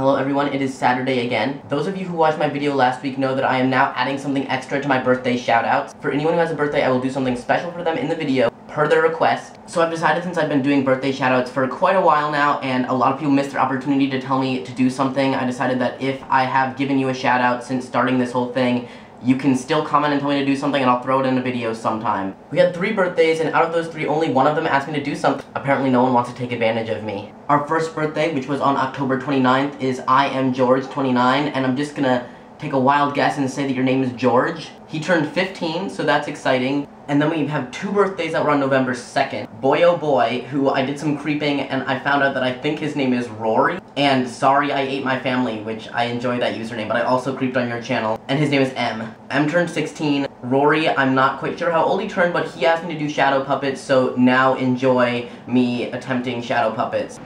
Hello everyone, it is Saturday again. Those of you who watched my video last week know that I am now adding something extra to my birthday shoutouts. For anyone who has a birthday, I will do something special for them in the video, per their request. So I've decided, since I've been doing birthday shoutouts for quite a while now, and a lot of people missed their opportunity to tell me to do something, I decided that if I have given you a shoutout since starting this whole thing, you can still comment and tell me to do something, and I'll throw it in a video sometime. We had 3 birthdays, and out of those 3, only one of them asked me to do something. Apparently no one wants to take advantage of me. Our first birthday, which was on October 29th, is I am George 29, and I'm just gonna take a wild guess and say that your name is George. He turned 15, so that's exciting. And then we have 2 birthdays that were on November 2nd. Boy oh boy, who I did some creeping and I found out that I think his name is Rory. And Sorry I Ate My Family, which I enjoy that username, but I also creeped on your channel. And his name is M. M turned 16. Rory, I'm not quite sure how old he turned, but he asked me to do shadow puppets, so now enjoy me attempting shadow puppets.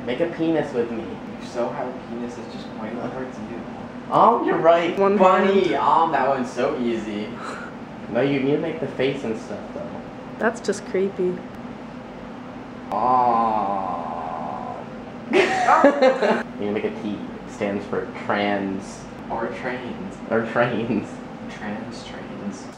Make a penis with me. You so have a penis, it's just quite hard to do. Oh, you're right. Funny. That one's so easy. No, you need to make the face and stuff, though. That's just creepy. Oh. You need to make a T. It stands for trans. Or trains. Or trains. Trans trains.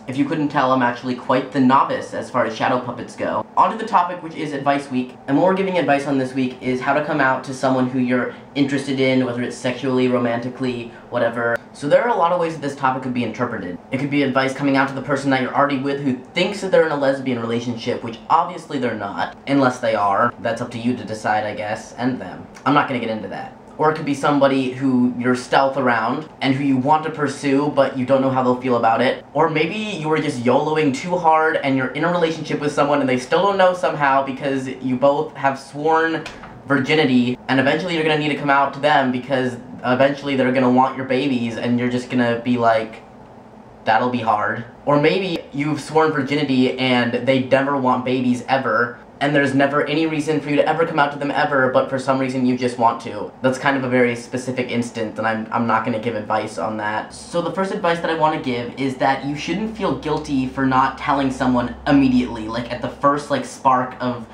If you couldn't tell, I'm actually quite the novice as far as shadow puppets go. On to the topic, which is Advice Week. And what we're giving advice on this week is how to come out to someone who you're interested in, whether it's sexually, romantically, whatever. So there are a lot of ways that this topic could be interpreted. It could be advice coming out to the person that you're already with who thinks that they're in a lesbian relationship, which obviously they're not. Unless they are. That's up to you to decide, I guess, and them. I'm not gonna get into that. Or it could be somebody who you're stealth around, and who you want to pursue, but you don't know how they'll feel about it. Or maybe you were just YOLOing too hard, and you're in a relationship with someone, and they still don't know somehow because you both have sworn virginity, and eventually you're gonna need to come out to them because eventually they're gonna want your babies, and you're just gonna be like, that'll be hard. Or maybe you've sworn virginity, and they never want babies ever, and there's never any reason for you to ever come out to them ever, but for some reason you just want to. That's kind of a very specific instance, and I'm not going to give advice on that. So the first advice that I want to give is that you shouldn't feel guilty for not telling someone immediately, like at the first spark of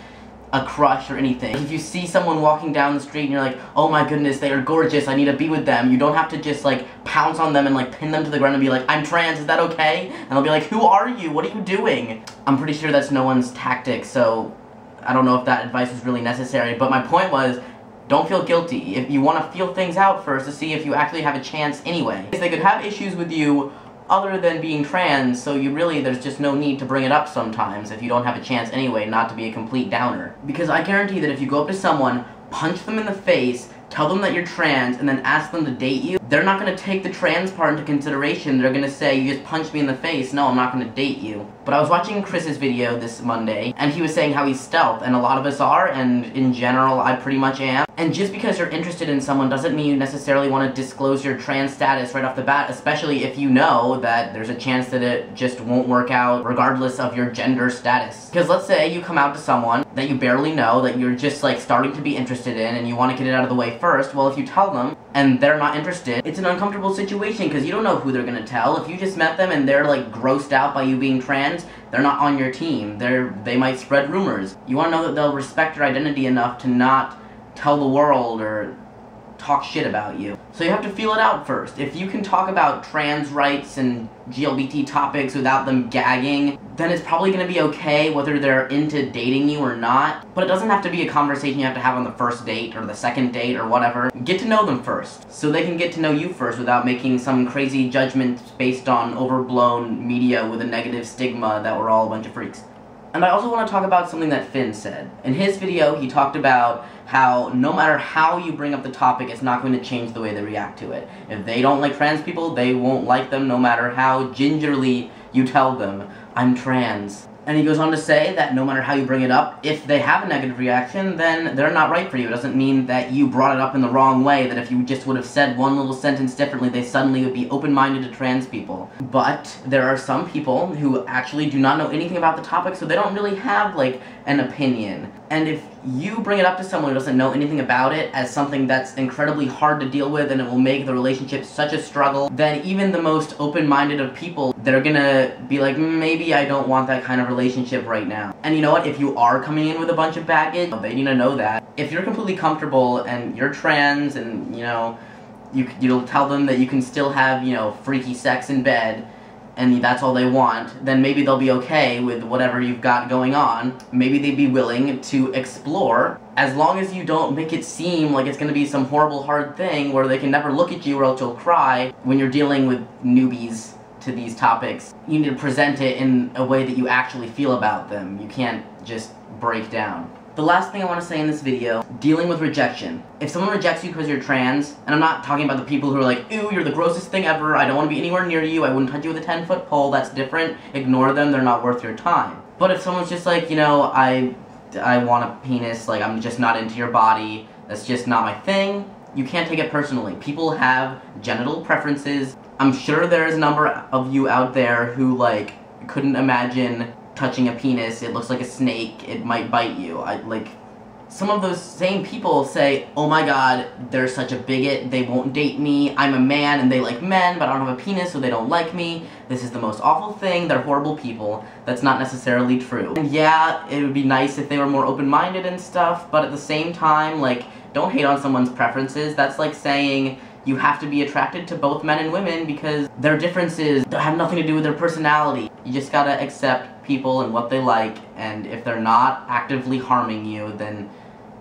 a crush or anything. If you see someone walking down the street and you're like, oh my goodness, they are gorgeous, I need to be with them, you don't have to just pounce on them and pin them to the ground and be like, I'm trans, is that okay? And they'll be like, who are you? What are you doing? I'm pretty sure that's no one's tactic, so I don't know if that advice was really necessary, but my point was, don't feel guilty. If you want to feel things out first to see if you actually have a chance anyway. They could have issues with you other than being trans, so there's just no need to bring it up sometimes if you don't have a chance anyway, not to be a complete downer. Because I guarantee that if you go up to someone, punch them in the face, tell them that you're trans, and then ask them to date you, they're not going to take the trans part into consideration. They're going to say, you just punched me in the face, no, I'm not going to date you. But I was watching Chris's video this Monday, and he was saying how he's stealth, and a lot of us are, and in general, I pretty much am. And just because you're interested in someone doesn't mean you necessarily want to disclose your trans status right off the bat, especially if you know that there's a chance that it just won't work out regardless of your gender status. Because let's say you come out to someone that you barely know, that you're just starting to be interested in, and you want to get it out of the way first. Well, if you tell them, and they're not interested, it's an uncomfortable situation because you don't know who they're gonna tell. If you just met them and they're grossed out by you being trans, they're not on your team. They might spread rumors. You wanna know that they'll respect your identity enough to not tell the world or talk shit about you. So you have to feel it out first. If you can talk about trans rights and GLBT topics without them gagging, then it's probably going to be okay whether they're into dating you or not. But it doesn't have to be a conversation you have to have on the first date or the second date or whatever. Get to know them first, so they can get to know you first without making some crazy judgments based on overblown media with a negative stigma that we're all a bunch of freaks. And I also want to talk about something that Finn said. In his video, he talked about how no matter how you bring up the topic, it's not going to change the way they react to it. If they don't like trans people, they won't like them no matter how gingerly you tell them, I'm trans. And he goes on to say that no matter how you bring it up, if they have a negative reaction, then they're not right for you. It doesn't mean that you brought it up in the wrong way, that if you just would have said one little sentence differently, they suddenly would be open-minded to trans people. But there are some people who actually do not know anything about the topic, so they don't really have, an opinion. And if you bring it up to someone who doesn't know anything about it as something that's incredibly hard to deal with and it will make the relationship such a struggle, then even the most open-minded of people, they're gonna be like, maybe I don't want that kind of relationship right now. And you know what? If you are coming in with a bunch of baggage, they need to know that. If you're completely comfortable and you're trans and, you know, you'll tell them that you can still have, you know, freaky sex in bed, and that's all they want, then maybe they'll be okay with whatever you've got going on. Maybe they'd be willing to explore, as long as you don't make it seem like it's gonna be some horrible hard thing where they can never look at you or else you'll cry when you're dealing with newbies to these topics. You need to present it in a way that you actually feel about them. You can't just break down. The last thing I want to say in this video, dealing with rejection. If someone rejects you because you're trans, and I'm not talking about the people who are like, ew, you're the grossest thing ever, I don't want to be anywhere near you, I wouldn't touch you with a 10-foot pole, that's different, ignore them, they're not worth your time. But if someone's just like, you know, I want a penis, like, I'm just not into your body, that's just not my thing, you can't take it personally. People have genital preferences. I'm sure there's a number of you out there who, like, couldn't imagine touching a penis, it looks like a snake, it might bite you. Some of those same people say, oh my god, they're such a bigot, they won't date me, I'm a man and they like men, but I don't have a penis so they don't like me, this is the most awful thing, they're horrible people. That's not necessarily true. And yeah, it would be nice if they were more open-minded and stuff, but at the same time, like, don't hate on someone's preferences. That's like saying you have to be attracted to both men and women because their differences have nothing to do with their personality. You just gotta accept people and what they like, and if they're not actively harming you, then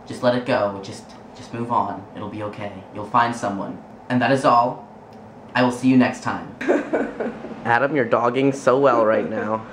just let it go. Just move on. It'll be okay. You'll find someone. And that is all. I will see you next time. Adam, you're dogging so well right now.